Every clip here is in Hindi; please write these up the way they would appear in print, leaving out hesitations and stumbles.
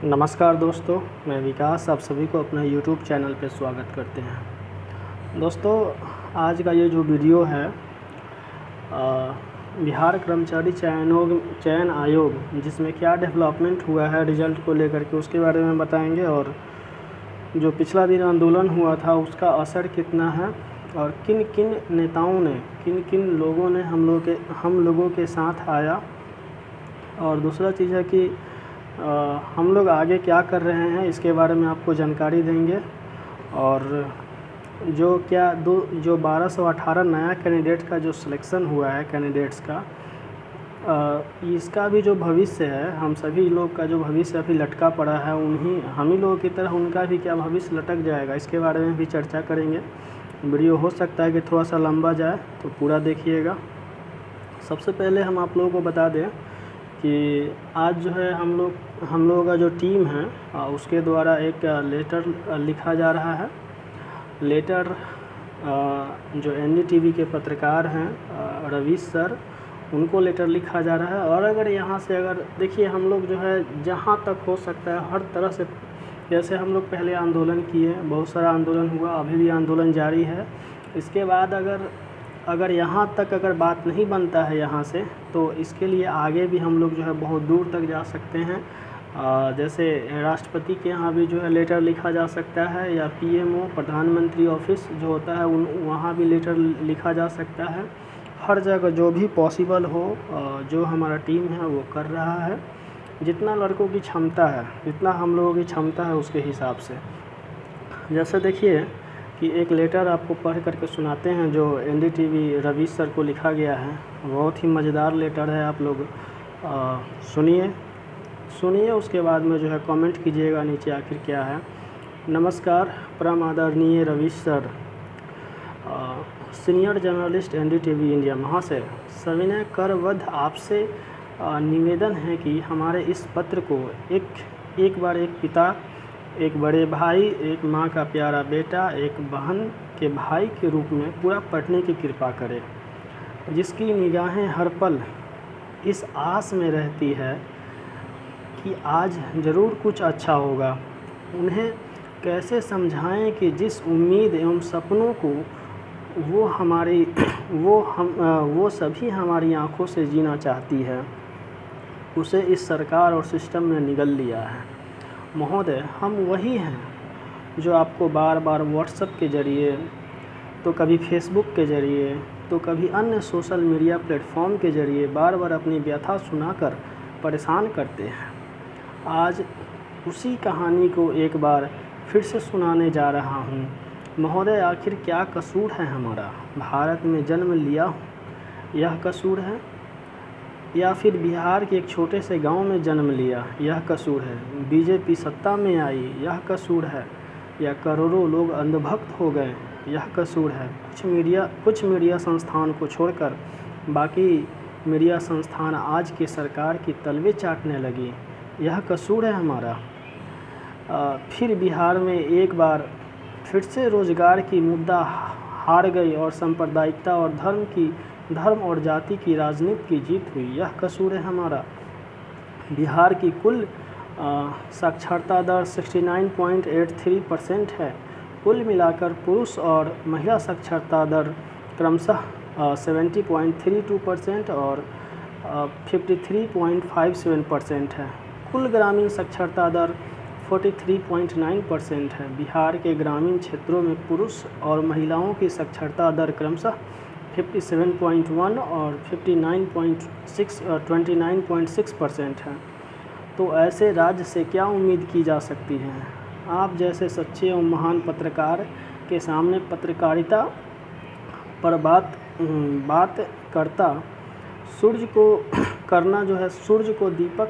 नमस्कार दोस्तों, मैं विकास आप सभी को अपने YouTube चैनल पे स्वागत करते हैं। दोस्तों, आज का ये जो वीडियो है बिहार कर्मचारी चयन आयोग जिसमें क्या डेवलपमेंट हुआ है रिज़ल्ट को लेकर के उसके बारे में बताएंगे, और जो पिछला दिन आंदोलन हुआ था उसका असर कितना है और किन किन नेताओं ने किन किन लोगों ने हम लोगों के साथ आया। और दूसरा चीज़ है कि हम लोग आगे क्या कर रहे हैं इसके बारे में आपको जानकारी देंगे। और जो 1218 नया कैंडिडेट का जो सिलेक्शन हुआ है कैंडिडेट्स का, इसका भी जो भविष्य है, हम सभी लोग का जो भविष्य अभी लटका पड़ा है, हम ही लोगों की तरह उनका भी क्या भविष्य लटक जाएगा, इसके बारे में भी चर्चा करेंगे। वीडियो हो सकता है कि थोड़ा सा लंबा जाए, तो पूरा देखिएगा। सबसे पहले हम आप लोगों को बता दें कि आज जो है हम लोगों का जो टीम है उसके द्वारा एक लेटर लिखा जा रहा है। लेटर जो एनडीटीवी के पत्रकार हैं रवीश सर, उनको लेटर लिखा जा रहा है। और अगर यहाँ से देखिए, हम लोग जो है जहाँ तक हो सकता है हर तरह से, जैसे हम लोग पहले आंदोलन किए, बहुत सारा आंदोलन हुआ, अभी भी आंदोलन जारी है। इसके बाद अगर यहाँ तक बात नहीं बनता है यहाँ से, तो इसके लिए आगे भी हम लोग जो है बहुत दूर तक जा सकते हैं। जैसे राष्ट्रपति के यहाँ भी जो है लेटर लिखा जा सकता है, या पीएमओ प्रधानमंत्री ऑफिस जो होता है वहाँ भी लेटर लिखा जा सकता है। हर जगह जो भी पॉसिबल हो जो हमारा टीम है वो कर रहा है, जितना लड़कों की क्षमता है, जितना हम लोगों की क्षमता है उसके हिसाब से। जैसे देखिए कि एक लेटर आपको पढ़ करके सुनाते हैं जो एनडीटीवी रवीश सर को लिखा गया है। बहुत ही मज़ेदार लेटर है, आप लोग सुनिए, उसके बाद में जो है कमेंट कीजिएगा नीचे आखिर क्या है। नमस्कार परम आदरणीय Ravish sir, senior journalist NDTV India महाशय, सविनय करवध आपसे निवेदन है कि हमारे इस पत्र को एक बार एक पिता, एक बड़े भाई, एक माँ का प्यारा बेटा, एक बहन के भाई के रूप में पूरा पढ़ने की कृपा करें, जिसकी निगाहें हर पल इस आस में रहती है कि आज ज़रूर कुछ अच्छा होगा। उन्हें कैसे समझाएं कि जिस उम्मीद एवं सपनों को वो सभी हमारी आँखों से जीना चाहती है, उसे इस सरकार और सिस्टम ने निगल लिया है। महोदय, हम वही हैं जो आपको बार बार व्हाट्सएप के ज़रिए, तो कभी फेसबुक के ज़रिए, तो कभी अन्य सोशल मीडिया प्लेटफॉर्म के ज़रिए बार बार अपनी व्यथा सुनाकर परेशान करते हैं। आज उसी कहानी को एक बार फिर से सुनाने जा रहा हूँ। महोदय, आखिर क्या कसूर है हमारा? भारत में जन्म लिया हूँ, यह कसूर है? या फिर बिहार के एक छोटे से गांव में जन्म लिया, यह कसूर है? बीजेपी सत्ता में आई, यह कसूर है? या करोड़ों लोग अंधभक्त हो गए, यह कसूर है? कुछ मीडिया संस्थान को छोड़कर बाकी मीडिया संस्थान आज की सरकार की तलवे चाटने लगी, यह कसूर है हमारा? फिर बिहार में एक बार फिर से रोजगार की मुद्दा हार गई और सांप्रदायिकता और धर्म और जाति की राजनीति की जीत हुई, यह कसूर है हमारा? बिहार की कुल साक्षरता दर 69.83% है। कुल मिलाकर पुरुष और महिला साक्षरता दर क्रमशः 70.32% और 53.57% है। कुल ग्रामीण साक्षरता दर 43.9% है। बिहार के ग्रामीण क्षेत्रों में पुरुष और महिलाओं की साक्षरता दर क्रमशः 57.1 और 29.6% है। तो ऐसे राज्य से क्या उम्मीद की जा सकती है? आप जैसे सच्चे और महान पत्रकार के सामने पत्रकारिता पर बात करता सूर्य को करना जो है सूर्य को दीपक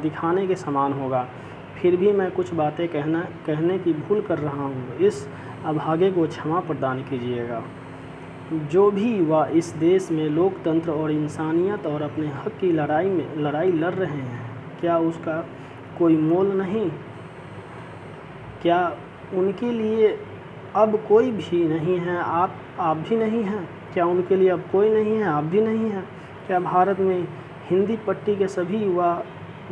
दिखाने के समान होगा। फिर भी मैं कुछ बातें कहने की भूल कर रहा हूँ, इस अभागे को क्षमा प्रदान कीजिएगा। जो भी वह इस देश में लोकतंत्र और इंसानियत और अपने हक की लड़ाई लड़ रहे हैं, क्या उसका कोई मोल नहीं? क्या उनके लिए अब कोई भी नहीं है? आप भी नहीं हैं? क्या उनके लिए अब कोई नहीं है? आप भी नहीं हैं? क्या भारत में हिंदी पट्टी के सभी युवा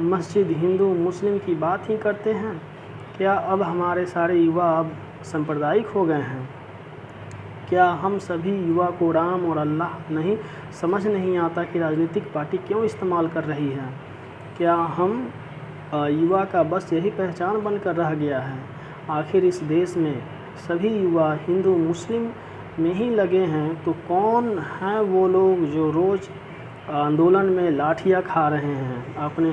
मस्जिद हिंदू मुस्लिम की बात ही करते हैं। क्या अब हमारे सारे युवा अब सांप्रदायिक हो गए हैं? क्या हम सभी युवा को राम और अल्लाह समझ नहीं आता कि राजनीतिक पार्टी क्यों इस्तेमाल कर रही है? क्या हम युवा का बस यही पहचान बनकर रह गया है? आखिर इस देश में सभी युवा हिंदू मुस्लिम में ही लगे हैं, तो कौन हैं वो लोग जो रोज़ आंदोलन में लाठियाँ खा रहे हैं, अपने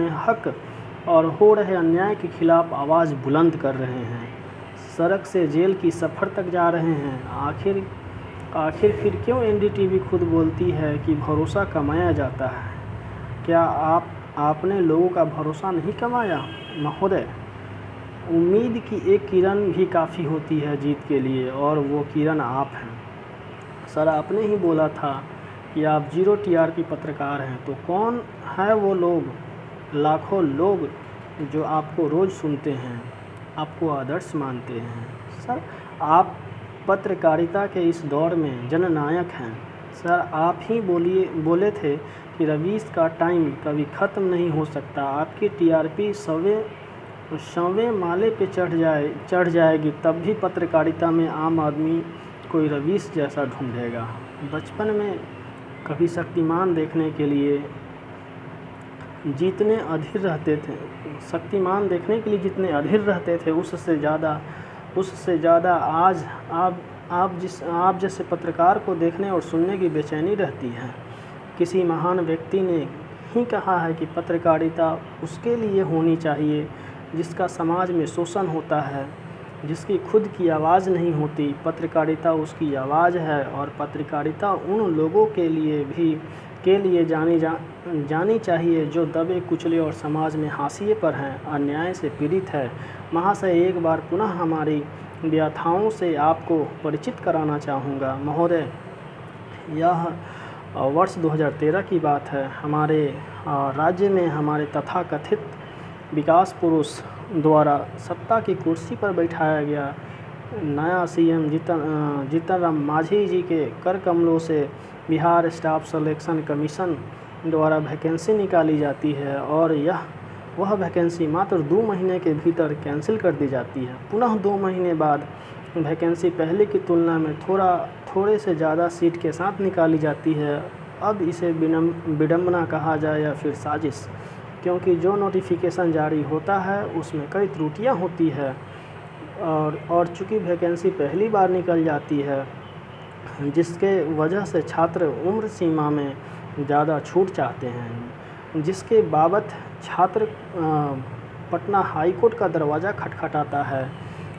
हक और हो रहे अन्याय के खिलाफ आवाज़ बुलंद कर रहे हैं, सड़क से जेल की सफ़र तक जा रहे हैं? आखिर फिर क्यों एनडीटीवी खुद बोलती है कि भरोसा कमाया जाता है? क्या आपने लोगों का भरोसा नहीं कमाया महोदय? उम्मीद की एक किरण भी काफ़ी होती है जीत के लिए, और वो किरण आप हैं। सर, आपने ही बोला था कि आप 0 टीआरपी पत्रकार हैं, तो कौन है वो लोग, लाखों लोग जो आपको रोज़ सुनते हैं, आपको आदर्श मानते हैं? सर, आप पत्रकारिता के इस दौर में जननायक हैं। सर, आप ही बोले थे कि रवीश का टाइम कभी ख़त्म नहीं हो सकता। आपकी टीआरपी 100वें माले पे चढ़ जाएगी, तब भी पत्रकारिता में आम आदमी कोई रवीश जैसा ढूंढेगा। बचपन में कभी शक्तिमान देखने के लिए जितने अधीर रहते थे, उससे ज़्यादा आज आप जैसे पत्रकार को देखने और सुनने की बेचैनी रहती है। किसी महान व्यक्ति ने ही कहा है कि पत्रकारिता उसके लिए होनी चाहिए जिसका समाज में शोषण होता है, जिसकी खुद की आवाज़ नहीं होती। पत्रकारिता उसकी आवाज़ है, और पत्रकारिता उन लोगों के लिए जानी चाहिए जो दबे कुचले और समाज में हाशिए पर हैं, अन्याय से पीड़ित है। महाशय, एक बार पुनः हमारी व्यथाओं से आपको परिचित कराना चाहूँगा। महोदय, यह वर्ष 2013 की बात है। हमारे राज्य में हमारे तथाकथित विकास पुरुष द्वारा सत्ता की कुर्सी पर बैठाया गया नया सीएम जीतन राम मांझी जी के कर कमलों से बिहार स्टाफ सिलेक्शन कमीशन द्वारा वैकेंसी निकाली जाती है, और वह वैकेंसी मात्र 2 महीने के भीतर कैंसिल कर दी जाती है। पुनः 2 महीने बाद वैकेंसी पहले की तुलना में थोड़े से ज़्यादा सीट के साथ निकाली जाती है। अब इसे विडंबना कहा जाए या फिर साजिश, क्योंकि जो नोटिफिकेशन जारी होता है उसमें कई त्रुटियां होती है, और चूँकि वैकेंसी पहली बार निकल जाती है, जिसके वजह से छात्र उम्र सीमा में ज़्यादा छूट चाहते हैं, जिसके बाबत छात्र पटना हाई कोर्ट का दरवाज़ा खटखटाता है।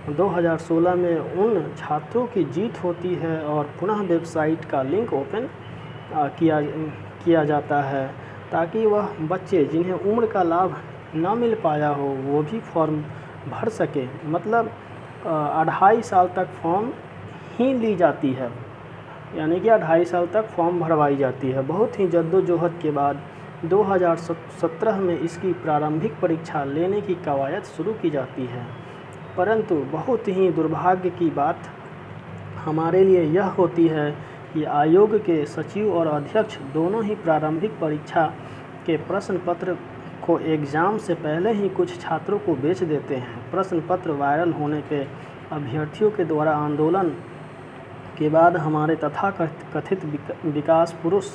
2016 में उन छात्रों की जीत होती है और पुनः वेबसाइट का लिंक ओपन किया जाता है, ताकि वह बच्चे जिन्हें उम्र का लाभ न मिल पाया हो वो भी फॉर्म भर सके। मतलब 2.5 साल तक फॉर्म ही ली जाती है, यानी कि 2.5 साल तक फॉर्म भरवाई जाती है। बहुत ही जद्दोजहद के बाद 2017 में इसकी प्रारंभिक परीक्षा लेने की कवायद शुरू की जाती है, परंतु बहुत ही दुर्भाग्य की बात हमारे लिए यह होती है कि आयोग के सचिव और अध्यक्ष दोनों ही प्रारंभिक परीक्षा के प्रश्न पत्र को एग्ज़ाम से पहले ही कुछ छात्रों को बेच देते हैं। प्रश्न पत्र वायरल होने पे अभ्यर्थियों के द्वारा आंदोलन के बाद हमारे तथाकथित विकास पुरुष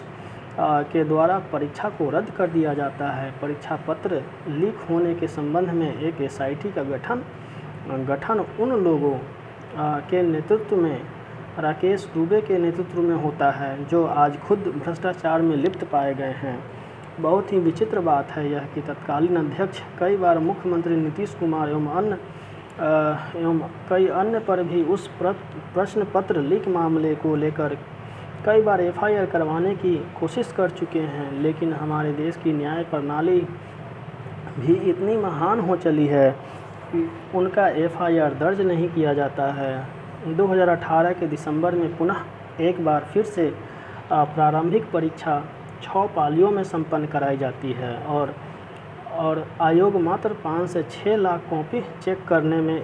के द्वारा परीक्षा को रद्द कर दिया जाता है। परीक्षा पत्र लीक होने के संबंध में एक एसआईटी का गठन उन लोगों के नेतृत्व में, राकेश दुबे के नेतृत्व में होता है, जो आज खुद भ्रष्टाचार में लिप्त पाए गए हैं। बहुत ही विचित्र बात है यह कि तत्कालीन अध्यक्ष कई बार मुख्यमंत्री नीतीश कुमार एवं कई अन्य पर भी उस प्रश्न पत्र लीक मामले को लेकर कई बार एफआईआर करवाने की कोशिश कर चुके हैं, लेकिन हमारे देश की न्याय प्रणाली भी इतनी महान हो चली है कि उनका एफआईआर दर्ज नहीं किया जाता है। 2018 के दिसंबर में पुनः एक बार फिर से प्रारंभिक परीक्षा 6 पालियों में संपन्न कराई जाती है, और आयोग मात्र 5 से 6 लाख कॉपी चेक करने में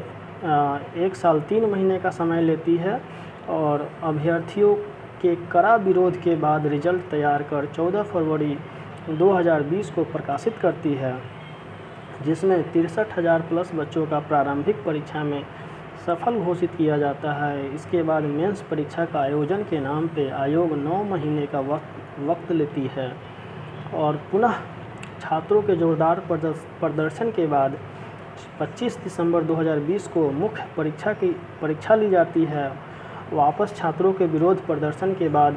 1 साल 3 महीने का समय लेती है, और अभ्यर्थियों के कड़ा विरोध के बाद रिजल्ट तैयार कर 14 फरवरी 2020 को प्रकाशित करती है, जिसमें 63,000 प्लस बच्चों का प्रारंभिक परीक्षा में सफल घोषित किया जाता है। इसके बाद मेंस परीक्षा का आयोजन के नाम पे आयोग 9 महीने का वक्त लेती है और पुनः छात्रों के जोरदार प्रदर्शन के बाद 25 दिसंबर 2020 को मुख्य परीक्षा ली जाती है। वापस छात्रों के विरोध प्रदर्शन के बाद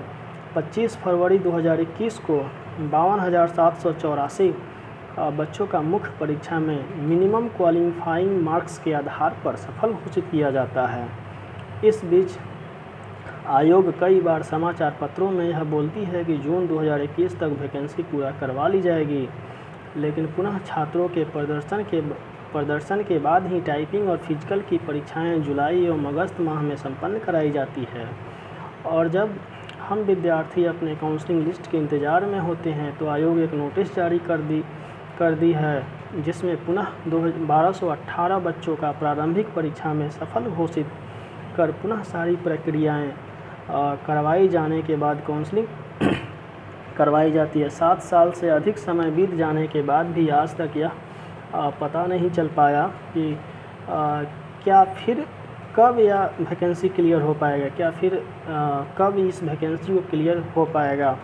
25 फरवरी 2021 को 52,784 बच्चों का मुख्य परीक्षा में मिनिमम क्वालिफाइंग मार्क्स के आधार पर सफल घोषित किया जाता है। इस बीच आयोग कई बार समाचार पत्रों में यह बोलती है कि जून 2021 तक वैकेंसी पूरा करवा ली जाएगी, लेकिन पुनः छात्रों के प्रदर्शन के बाद ही टाइपिंग और फिजिकल की परीक्षाएं जुलाई एवं अगस्त माह में संपन्न कराई जाती है। और जब हम विद्यार्थी अपने काउंसलिंग लिस्ट के इंतज़ार में होते हैं तो आयोग एक नोटिस जारी कर दी है, जिसमें पुनः 1218 बच्चों का प्रारंभिक परीक्षा में सफल घोषित कर पुनः सारी प्रक्रियाएं करवाई जाने के बाद काउंसलिंग करवाई जाती है। 7 साल से अधिक समय बीत जाने के बाद भी आज तक यह पता नहीं चल पाया कि क्या फिर कब यह वैकेंसी क्लियर हो पाएगा, क्या फिर कब इस वैकेंसी को क्लियर हो पाएगा।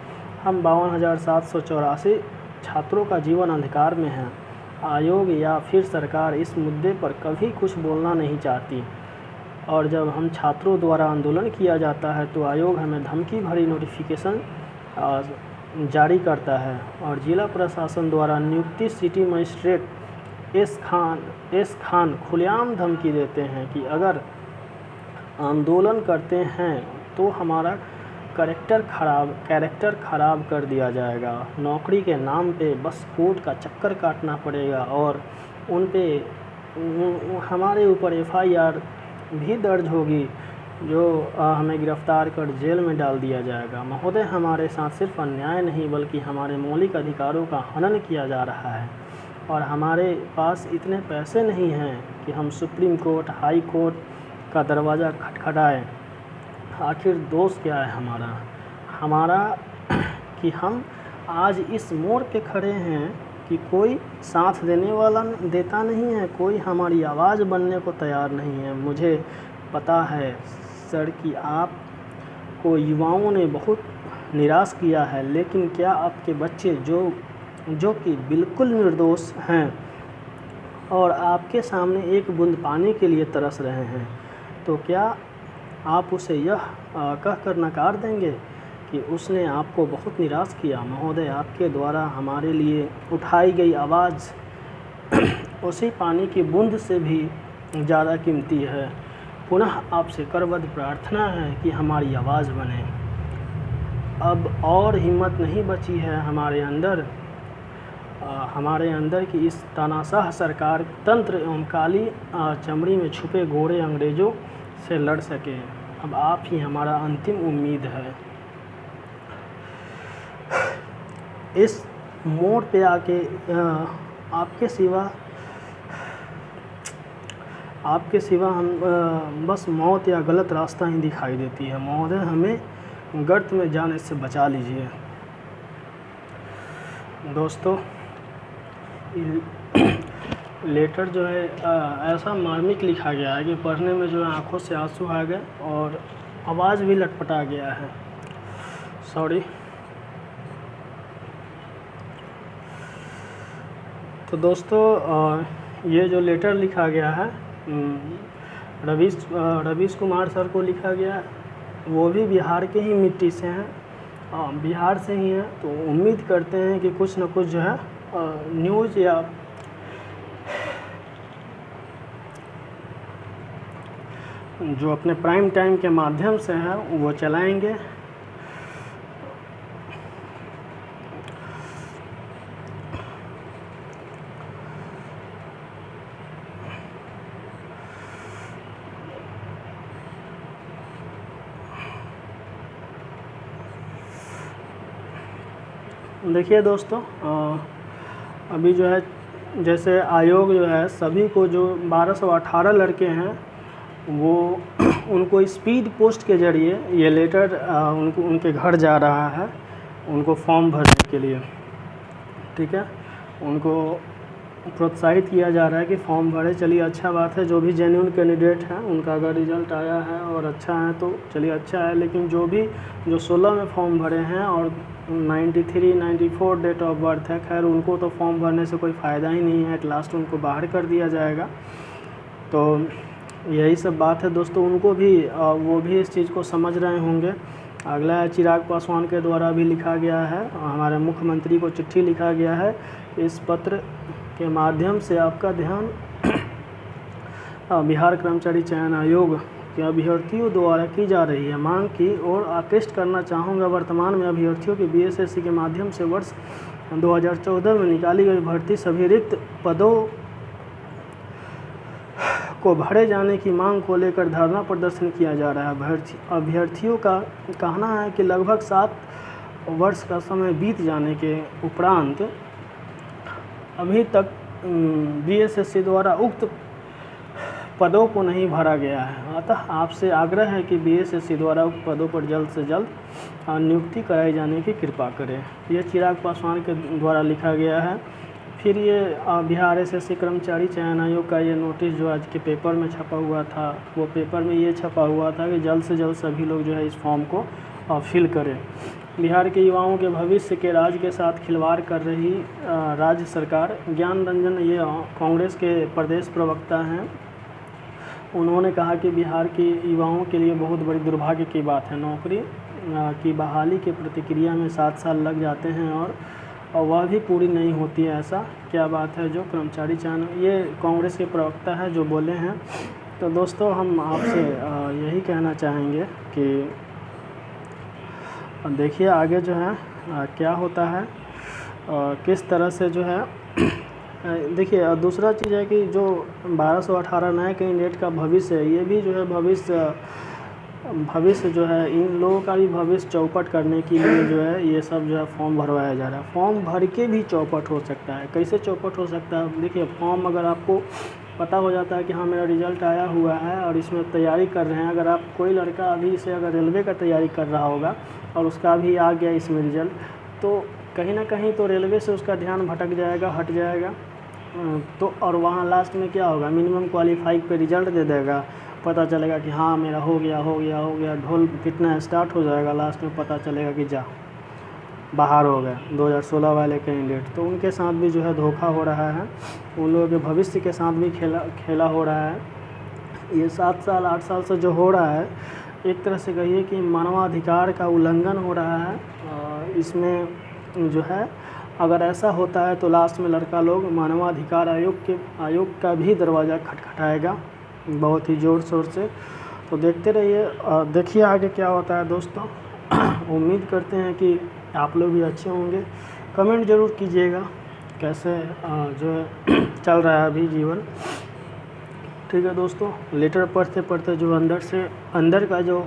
हम 52,784 छात्रों का जीवन अंधकार में है। आयोग या फिर सरकार इस मुद्दे पर कभी कुछ बोलना नहीं चाहती और जब हम छात्रों द्वारा आंदोलन किया जाता है तो आयोग हमें धमकी भरी नोटिफिकेशन जारी करता है और जिला प्रशासन द्वारा नियुक्ति सिटी मजिस्ट्रेट एस खान खुलेआम धमकी देते हैं कि अगर आंदोलन करते हैं तो हमारा कैरेक्टर ख़राब कर दिया जाएगा। नौकरी के नाम पे बस कोर्ट का चक्कर काटना पड़ेगा और उन पे हमारे ऊपर FIR भी दर्ज होगी, जो हमें गिरफ्तार कर जेल में डाल दिया जाएगा। महोदय, हमारे साथ सिर्फ अन्याय नहीं बल्कि हमारे मौलिक अधिकारों का हनन किया जा रहा है और हमारे पास इतने पैसे नहीं हैं कि हम सुप्रीम कोर्ट, हाई कोर्ट का दरवाज़ा खटखटाएं। आखिर दोष क्या है हमारा कि हम आज इस मोड़ पे खड़े हैं कि कोई साथ देता नहीं है, कोई हमारी आवाज़ बनने को तैयार नहीं है। मुझे पता है सर कि आपको युवाओं ने बहुत निराश किया है, लेकिन क्या आपके बच्चे जो कि बिल्कुल निर्दोष हैं और आपके सामने एक बूंद पानी के लिए तरस रहे हैं, तो क्या आप उसे यह कहकर नकार देंगे कि उसने आपको बहुत निराश किया? महोदय, आपके द्वारा हमारे लिए उठाई गई आवाज़ उसी पानी की बूंद से भी ज़्यादा कीमती है। पुनः आपसे करबद्ध प्रार्थना है कि हमारी आवाज़ बने। अब और हिम्मत नहीं बची है हमारे अंदर कि इस तानाशाह सरकार, तंत्र एवं काली चमड़ी में छुपे गोरे अंग्रेज़ों से लड़ सके। अब आप ही हमारा अंतिम उम्मीद है। इस मोड़ पे आके आपके सिवा हम बस मौत या गलत रास्ता ही दिखाई देती है। महोदय, हमें गर्त में जाने से बचा लीजिए। दोस्तों, लेटर जो है ऐसा मार्मिक लिखा गया है कि पढ़ने में जो है आंखों से आंसू आ गए और आवाज़ भी लटपटा गया है। सॉरी। तो दोस्तों, ये जो लेटर लिखा गया है रवीश कुमार सर को लिखा गया है, वो भी बिहार के ही मिट्टी से हैं, बिहार से ही हैं। तो उम्मीद करते हैं कि कुछ न कुछ जो है न्यूज़ या जो अपने प्राइम टाइम के माध्यम से है वो चलाएंगे। देखिए दोस्तों, अभी जो है जैसे आयोग जो है सभी को जो 1218 लड़के हैं वो उनको स्पीड पोस्ट के ज़रिए ये लेटर उनके घर जा रहा है, उनको फॉर्म भरने के लिए। ठीक है, उनको प्रोत्साहित किया जा रहा है कि फॉर्म भरे। चलिए अच्छा बात है, जो भी जेन्युइन कैंडिडेट हैं उनका अगर रिज़ल्ट आया है और अच्छा है तो चलिए अच्छा है, लेकिन जो 16 में फॉर्म भरे हैं और 93 94 डेट ऑफ बर्थ है, खैर उनको तो फॉर्म भरने से कोई फ़ायदा ही नहीं है, एट लास्ट उनको बाहर कर दिया जाएगा। तो यही सब बात है दोस्तों, उनको भी वो भी इस चीज़ को समझ रहे होंगे। अगला है चिराग पासवान के द्वारा भी लिखा गया है, हमारे मुख्यमंत्री को चिट्ठी लिखा गया है। इस पत्र के माध्यम से आपका ध्यान बिहार कर्मचारी चयन आयोग के अभ्यर्थियों द्वारा की जा रही है मांग की ओर आकृष्ट करना चाहूँगा। वर्तमान में अभ्यर्थियों के बीएसएससी के माध्यम से वर्ष 2014 में निकाली गई भर्ती सभी रिक्त पदों को भरे जाने की मांग को लेकर धरना प्रदर्शन किया जा रहा है। अभ्यर्थियों का कहना है कि लगभग 7 वर्ष का समय बीत जाने के उपरांत अभी तक बीएसएससी द्वारा उक्त पदों को नहीं भरा गया है। अतः आपसे आग्रह है कि बीएसएससी द्वारा उक्त पदों पर जल्द से जल्द नियुक्ति कराई जाने की कृपा करें। यह चिराग पासवान के द्वारा लिखा गया है। फिर ये बिहार एसएससी कर्मचारी चयन आयोग का ये नोटिस जो आज के पेपर में छपा हुआ था, वो पेपर में ये छपा हुआ था कि जल्द से जल्द सभी लोग जो है इस फॉर्म को फिल करें। बिहार के युवाओं के भविष्य के राज के साथ खिलवाड़ कर रही राज्य सरकार, ज्ञान रंजन ये कांग्रेस के प्रदेश प्रवक्ता हैं, उन्होंने कहा कि बिहार के युवाओं के लिए बहुत बड़ी दुर्भाग्य की बात है। नौकरी की बहाली के प्रक्रिया में 7 साल लग जाते हैं और वह भी पूरी नहीं होती है। ऐसा क्या बात है जो कर्मचारी चयन, ये कांग्रेस के प्रवक्ता है जो बोले हैं। तो दोस्तों हम आपसे यही कहना चाहेंगे कि देखिए आगे जो है क्या होता है, किस तरह से जो है देखिए दूसरा चीज़ है कि जो 1218 नए कैंडिडेट का भविष्य है, ये भी जो है भविष्य जो है इन लोगों का भी भविष्य चौपट करने के लिए जो है ये सब जो है फॉर्म भरवाया जा रहा है। फॉर्म भर के भी चौपट हो सकता है। कैसे चौपट हो सकता है? देखिए फॉर्म अगर आपको पता हो जाता है कि हाँ मेरा रिज़ल्ट आया हुआ है और इसमें तैयारी कर रहे हैं, अगर आप कोई लड़का अभी से अगर रेलवे का तैयारी कर रहा होगा और उसका भी आ गया इसमें रिज़ल्ट, तो कहीं ना कहीं तो रेलवे से उसका ध्यान भटक जाएगा, हट जाएगा। तो और वहाँ लास्ट में क्या होगा, मिनिमम क्वालिफाई पे रिज़ल्ट दे देगा, पता चलेगा कि हाँ मेरा हो गया, ढोल पिटना स्टार्ट हो जाएगा, लास्ट में पता चलेगा कि जा बाहर हो गए 2016 वाले कैंडिडेट। तो उनके साथ भी जो है धोखा हो रहा है, उन लोगों के भविष्य के साथ भी खेला हो रहा है। ये 7 साल 8 साल से जो हो रहा है, एक तरह से कहिए कि मानवाधिकार का उल्लंघन हो रहा है। इसमें जो है अगर ऐसा होता है तो लास्ट में लड़का लोग मानवाधिकार आयोग का भी दरवाज़ा खटखटाएगा बहुत ही ज़ोर शोर से। तो देखते रहिए, देखिए आगे क्या होता है दोस्तों। उम्मीद करते हैं कि आप लोग भी अच्छे होंगे। कमेंट ज़रूर कीजिएगा कैसे जो है चल रहा है अभी जीवन। ठीक है दोस्तों, लेटर पढ़ते पढ़ते जो अंदर का जो